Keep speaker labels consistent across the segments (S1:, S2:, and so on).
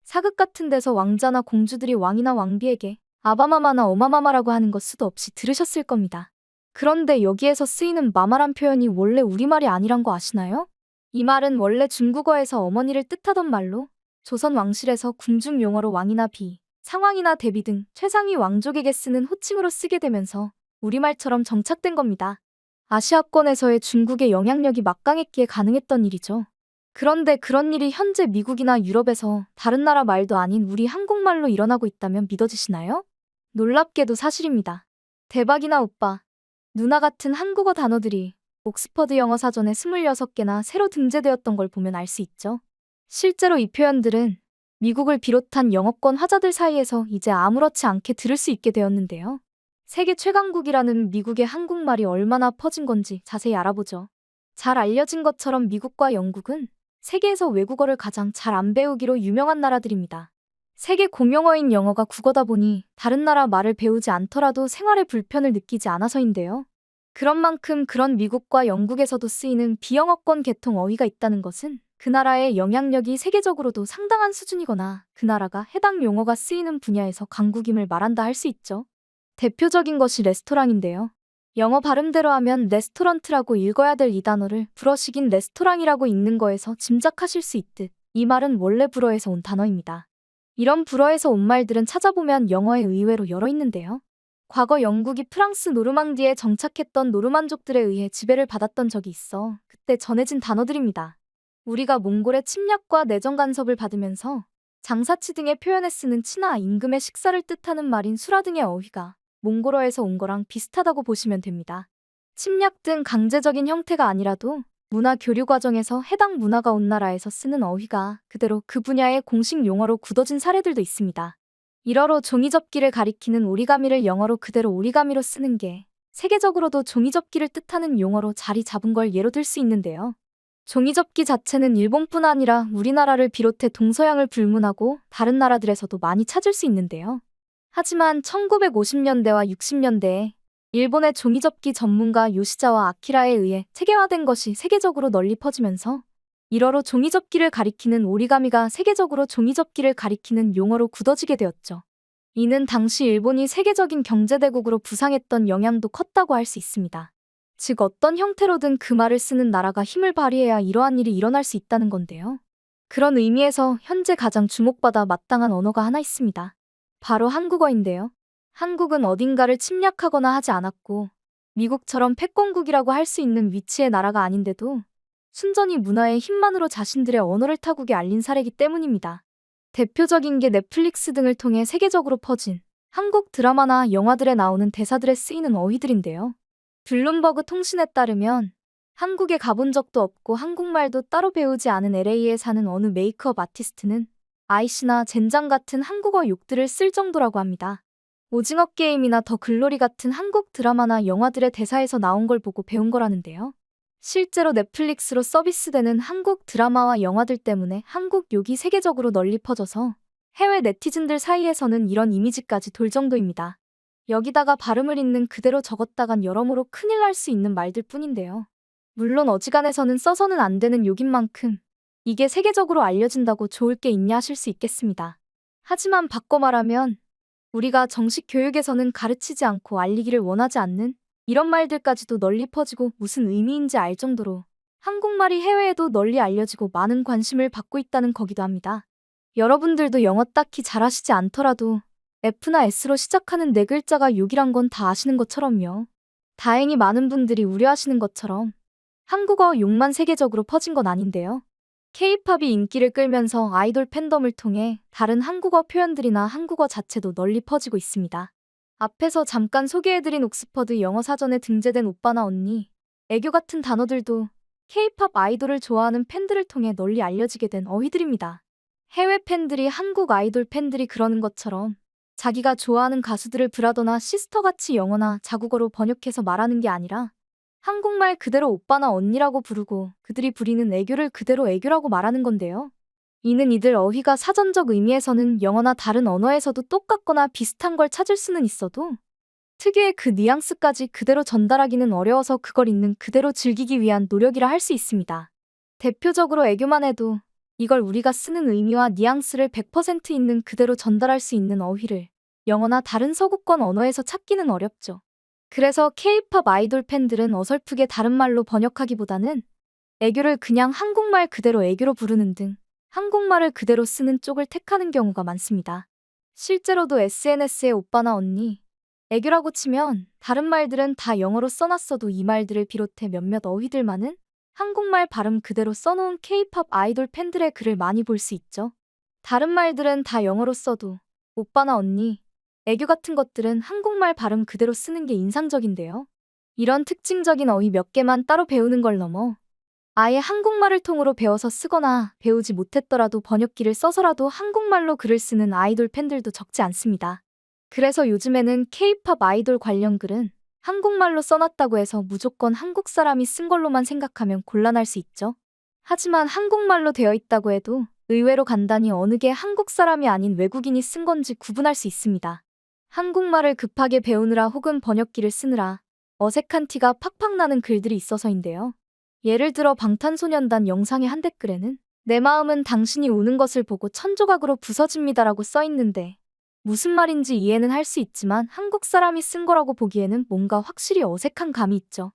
S1: 사극 같은 데서 왕자나 공주들이 왕이나 왕비에게 아바마마나 어마마마라고 하는 것 수도 없이 들으셨을 겁니다. 그런데 여기에서 쓰이는 마마란 표현이 원래 우리말이 아니란 거 아시나요? 이 말은 원래 중국어에서 어머니를 뜻하던 말로 조선 왕실에서 궁중 용어로 왕이나 비, 상왕이나 대비 등 최상위 왕족에게 쓰는 호칭으로 쓰게 되면서 우리말처럼 정착된 겁니다. 아시아권에서의 중국의 영향력이 막강했기에 가능했던 일이죠. 그런데 그런 일이 현재 미국이나 유럽에서 다른 나라 말도 아닌 우리 한국말로 일어나고 있다면 믿어지시나요? 놀랍게도 사실입니다. 대박이나 오빠, 누나 같은 한국어 단어들이 옥스퍼드 영어 사전에 26개나 새로 등재되었던 걸 보면 알 수 있죠. 실제로 이 표현들은 미국을 비롯한 영어권 화자들 사이에서 이제 아무렇지 않게 들을 수 있게 되었는데요. 세계 최강국이라는 미국의 한국말이 얼마나 퍼진 건지 자세히 알아보죠. 잘 알려진 것처럼 미국과 영국은 세계에서 외국어를 가장 잘 안 배우기로 유명한 나라들입니다. 세계 공용어인 영어가 국어다 보니 다른 나라 말을 배우지 않더라도 생활에 불편을 느끼지 않아서인데요. 그런 만큼 그런 미국과 영국에서도 쓰이는 비영어권 계통 어휘가 있다는 것은 그 나라의 영향력이 세계적으로도 상당한 수준이거나 그 나라가 해당 용어가 쓰이는 분야에서 강국임을 말한다 할 수 있죠. 대표적인 것이 레스토랑인데요. 영어 발음대로 하면 레스토런트라고 읽어야 될 이 단어를 불어식인 레스토랑이라고 읽는 거에서 짐작하실 수 있듯 이 말은 원래 불어에서 온 단어입니다. 이런 불어에서 온 말들은 찾아보면 영어에 의외로 여러 있는데요. 과거 영국이 프랑스 노르망디에 정착했던 노르만족들에 의해 지배를 받았던 적이 있어 그때 전해진 단어들입니다. 우리가 몽골의 침략과 내정 간섭을 받으면서 장사치 등의 표현에 쓰는 치나 임금의 식사를 뜻하는 말인 수라 등의 어휘가 몽골어에서 온 거랑 비슷하다고 보시면 됩니다. 침략 등 강제적인 형태가 아니라도 문화 교류 과정에서 해당 문화가 온 나라에서 쓰는 어휘가 그대로 그 분야의 공식 용어로 굳어진 사례들도 있습니다. 일어로 종이접기를 가리키는 오리가미를 영어로 그대로 오리가미로 쓰는 게 세계적으로도 종이접기를 뜻하는 용어로 자리 잡은 걸 예로 들 수 있는데요. 종이접기 자체는 일본뿐 아니라 우리나라를 비롯해 동서양을 불문하고 다른 나라들에서도 많이 찾을 수 있는데요. 하지만 1950년대와 60년대에 일본의 종이접기 전문가 요시자와 아키라에 의해 체계화된 것이 세계적으로 널리 퍼지면서 일어로 종이접기를 가리키는 오리가미가 세계적으로 종이접기를 가리키는 용어로 굳어지게 되었죠. 이는 당시 일본이 세계적인 경제대국으로 부상했던 영향도 컸다고 할 수 있습니다. 즉 어떤 형태로든 그 말을 쓰는 나라가 힘을 발휘해야 이러한 일이 일어날 수 있다는 건데요. 그런 의미에서 현재 가장 주목받아 마땅한 언어가 하나 있습니다. 바로 한국어인데요. 한국은 어딘가를 침략하거나 하지 않았고 미국처럼 패권국이라고 할 수 있는 위치의 나라가 아닌데도 순전히 문화의 힘만으로 자신들의 언어를 타국에 알린 사례이기 때문입니다. 대표적인 게 넷플릭스 등을 통해 세계적으로 퍼진 한국 드라마나 영화들에 나오는 대사들에 쓰이는 어휘들인데요. 블룸버그 통신에 따르면 한국에 가본 적도 없고 한국말도 따로 배우지 않은 LA에 사는 어느 메이크업 아티스트는 아이씨나 젠장 같은 한국어 욕들을 쓸 정도라고 합니다. 오징어 게임이나 더 글로리 같은 한국 드라마나 영화들의 대사에서 나온 걸 보고 배운 거라는데요. 실제로 넷플릭스로 서비스되는 한국 드라마와 영화들 때문에 한국 욕이 세계적으로 널리 퍼져서 해외 네티즌들 사이에서는 이런 이미지까지 돌 정도입니다. 여기다가 발음을 있는 그대로 적었다간 여러모로 큰일 날 수 있는 말들 뿐인데요. 물론 어지간해서는 써서는 안 되는 욕인 만큼 이게 세계적으로 알려진다고 좋을 게 있냐 하실 수 있겠습니다. 하지만 바꿔 말하면 우리가 정식 교육에서는 가르치지 않고 알리기를 원하지 않는 이런 말들까지도 널리 퍼지고 무슨 의미인지 알 정도로 한국말이 해외에도 널리 알려지고 많은 관심을 받고 있다는 거기도 합니다. 여러분들도 영어 딱히 잘하시지 않더라도 F나 S로 시작하는 네 글자가 욕이란 건 다 아시는 것처럼요. 다행히 많은 분들이 우려하시는 것처럼 한국어 욕만 세계적으로 퍼진 건 아닌데요. K-팝이 인기를 끌면서 아이돌 팬덤을 통해 다른 한국어 표현들이나 한국어 자체도 널리 퍼지고 있습니다. 앞에서 잠깐 소개해드린 옥스퍼드 영어 사전에 등재된 오빠나 언니, 애교 같은 단어들도 K-팝 아이돌을 좋아하는 팬들을 통해 널리 알려지게 된 어휘들입니다. 해외 팬들이 한국 아이돌 팬들이 그러는 것처럼 자기가 좋아하는 가수들을 브라더나 시스터같이 영어나 자국어로 번역해서 말하는 게 아니라 한국말 그대로 오빠나 언니라고 부르고 그들이 부리는 애교를 그대로 애교라고 말하는 건데요. 이는 이들 어휘가 사전적 의미에서는 영어나 다른 언어에서도 똑같거나 비슷한 걸 찾을 수는 있어도 특유의 그 뉘앙스까지 그대로 전달하기는 어려워서 그걸 있는 그대로 즐기기 위한 노력이라 할 수 있습니다. 대표적으로 애교만 해도 이걸 우리가 쓰는 의미와 뉘앙스를 100% 있는 그대로 전달할 수 있는 어휘를 영어나 다른 서구권 언어에서 찾기는 어렵죠. 그래서 K-팝 아이돌 팬들은 어설프게 다른 말로 번역하기보다는 애교를 그냥 한국말 그대로 애교로 부르는 등 한국말을 그대로 쓰는 쪽을 택하는 경우가 많습니다. 실제로도 SNS에 오빠나 언니, 애교라고 치면 다른 말들은 다 영어로 써놨어도 이 말들을 비롯해 몇몇 어휘들만은 한국말 발음 그대로 써놓은 K-팝 아이돌 팬들의 글을 많이 볼 수 있죠. 다른 말들은 다 영어로 써도 오빠나 언니, 애교 같은 것들은 한국말 발음 그대로 쓰는 게 인상적인데요. 이런 특징적인 어휘 몇 개만 따로 배우는 걸 넘어 아예 한국말을 통으로 배워서 쓰거나 배우지 못했더라도 번역기를 써서라도 한국말로 글을 쓰는 아이돌 팬들도 적지 않습니다. 그래서 요즘에는 K-팝 아이돌 관련 글은 한국말로 써놨다고 해서 무조건 한국 사람이 쓴 걸로만 생각하면 곤란할 수 있죠. 하지만 한국말로 되어 있다고 해도 의외로 간단히 어느 게 한국 사람이 아닌 외국인이 쓴 건지 구분할 수 있습니다. 한국말을 급하게 배우느라 혹은 번역기를 쓰느라 어색한 티가 팍팍 나는 글들이 있어서인데요. 예를 들어 방탄소년단 영상의 한 댓글에는 내 마음은 당신이 우는 것을 보고 천조각으로 부서집니다라고 써있는데 무슨 말인지 이해는 할 수 있지만 한국 사람이 쓴 거라고 보기에는 뭔가 확실히 어색한 감이 있죠.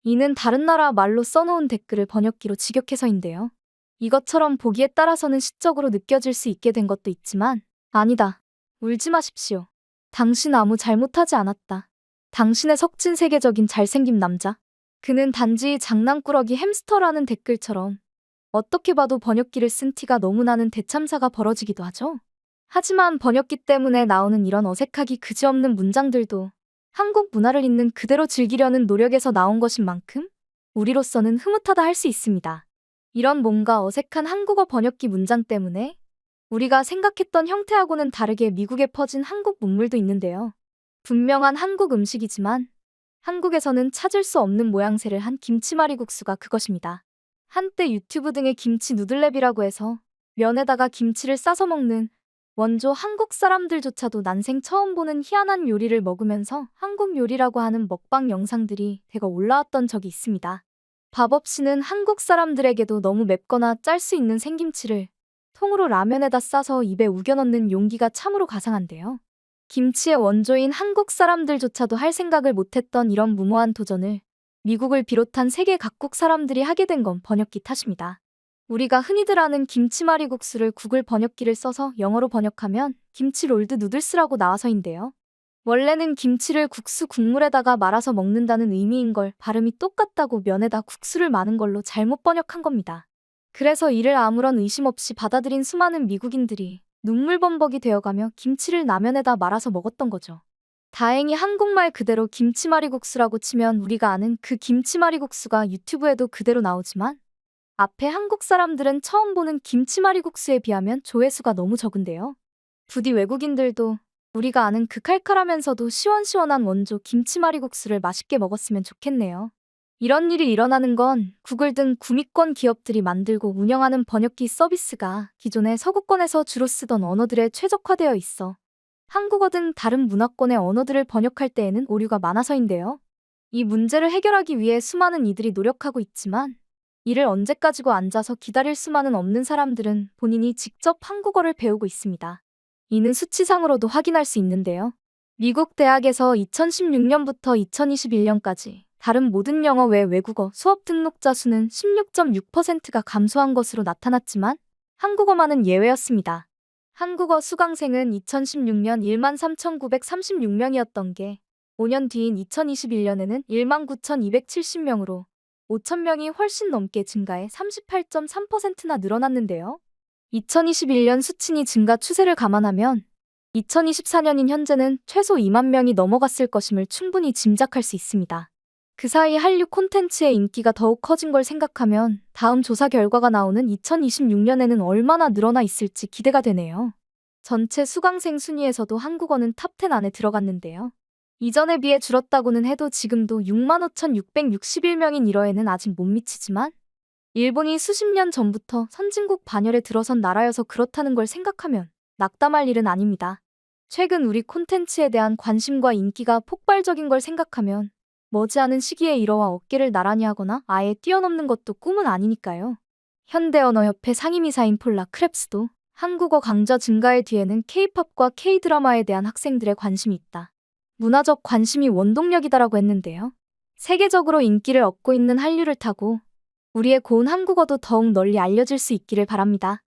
S1: 이는 다른 나라 말로 써놓은 댓글을 번역기로 직역해서인데요. 이것처럼 보기에 따라서는 시적으로 느껴질 수 있게 된 것도 있지만 아니다. 울지 마십시오. 당신 아무 잘못하지 않았다. 당신의 석진 세계적인 잘생김 남자. 그는 단지 장난꾸러기 햄스터라는 댓글처럼 어떻게 봐도 번역기를 쓴 티가 너무 나는 대참사가 벌어지기도 하죠. 하지만 번역기 때문에 나오는 이런 어색하기 그지없는 문장들도 한국 문화를 있는 그대로 즐기려는 노력에서 나온 것인 만큼 우리로서는 흐뭇하다 할 수 있습니다. 이런 뭔가 어색한 한국어 번역기 문장 때문에 우리가 생각했던 형태하고는 다르게 미국에 퍼진 한국 문물도 있는데요. 분명한 한국 음식이지만 한국에서는 찾을 수 없는 모양새를 한 김치말이국수가 그것입니다. 한때 유튜브 등의 김치 누들랩이라고 해서 면에다가 김치를 싸서 먹는 원조 한국 사람들조차도 난생 처음 보는 희한한 요리를 먹으면서 한국 요리라고 하는 먹방 영상들이 대거 올라왔던 적이 있습니다. 밥 없이는 한국 사람들에게도 너무 맵거나 짤 수 있는 생김치를 통으로 라면에다 싸서 입에 우겨 넣는 용기가 참으로 가상한데요. 김치의 원조인 한국 사람들조차도 할 생각을 못했던 이런 무모한 도전을 미국을 비롯한 세계 각국 사람들이 하게 된 건 번역기 탓입니다. 우리가 흔히들 아는 김치말이국수를 구글 번역기를 써서 영어로 번역하면 김치 롤드 누들스라고 나와서인데요. 원래는 김치를 국수 국물에다가 말아서 먹는다는 의미인 걸 발음이 똑같다고 면에다 국수를 마는 걸로 잘못 번역한 겁니다. 그래서 이를 아무런 의심 없이 받아들인 수많은 미국인들이 눈물범벅이 되어가며 김치를 라면에다 말아서 먹었던 거죠. 다행히 한국말 그대로 김치말이국수라고 치면 우리가 아는 그 김치말이국수가 유튜브에도 그대로 나오지만 앞에 한국 사람들은 처음 보는 김치말이국수에 비하면 조회수가 너무 적은데요. 부디 외국인들도 우리가 아는 그 칼칼하면서도 시원시원한 원조 김치말이국수를 맛있게 먹었으면 좋겠네요. 이런 일이 일어나는 건 구글 등 구미권 기업들이 만들고 운영하는 번역기 서비스가 기존의 서구권에서 주로 쓰던 언어들에 최적화되어 있어 한국어 등 다른 문화권의 언어들을 번역할 때에는 오류가 많아서인데요. 이 문제를 해결하기 위해 수많은 이들이 노력하고 있지만 이를 언제까지고 앉아서 기다릴 수만은 없는 사람들은 본인이 직접 한국어를 배우고 있습니다. 이는 수치상으로도 확인할 수 있는데요. 미국 대학에서 2016년부터 2021년까지 다른 모든 영어 외 외국어 수업 등록자 수는 16.6%가 감소한 것으로 나타났지만 한국어만은 예외였습니다. 한국어 수강생은 2016년 13,936명이었던 게 5년 뒤인 2021년에는 19,270명으로 5,000명이 훨씬 넘게 증가해 38.3%나 늘어났는데요. 2021년 수치니 증가 추세를 감안하면 2024년인 현재는 최소 2만 명이 넘어갔을 것임을 충분히 짐작할 수 있습니다. 그 사이 한류 콘텐츠의 인기가 더욱 커진 걸 생각하면 다음 조사 결과가 나오는 2026년에는 얼마나 늘어나 있을지 기대가 되네요. 전체 수강생 순위에서도 한국어는 탑10 안에 들어갔는데요. 이전에 비해 줄었다고는 해도 지금도 65,661명인 1월에는 아직 못 미치지만 일본이 수십 년 전부터 선진국 반열에 들어선 나라여서 그렇다는 걸 생각하면 낙담할 일은 아닙니다. 최근 우리 콘텐츠에 대한 관심과 인기가 폭발적인 걸 생각하면 머지않은 시기에 1어와 어깨를 나란히 하거나 아예 뛰어넘는 것도 꿈은 아니니까요. 현대언어협회 상임이사인 폴라 크랩스도 한국어 강좌 증가의 뒤에는 K-팝과 K-드라마에 대한 학생들의 관심이 있다. 문화적 관심이 원동력이다라고 했는데요. 세계적으로 인기를 얻고 있는 한류를 타고 우리의 고운 한국어도 더욱 널리 알려질 수 있기를 바랍니다.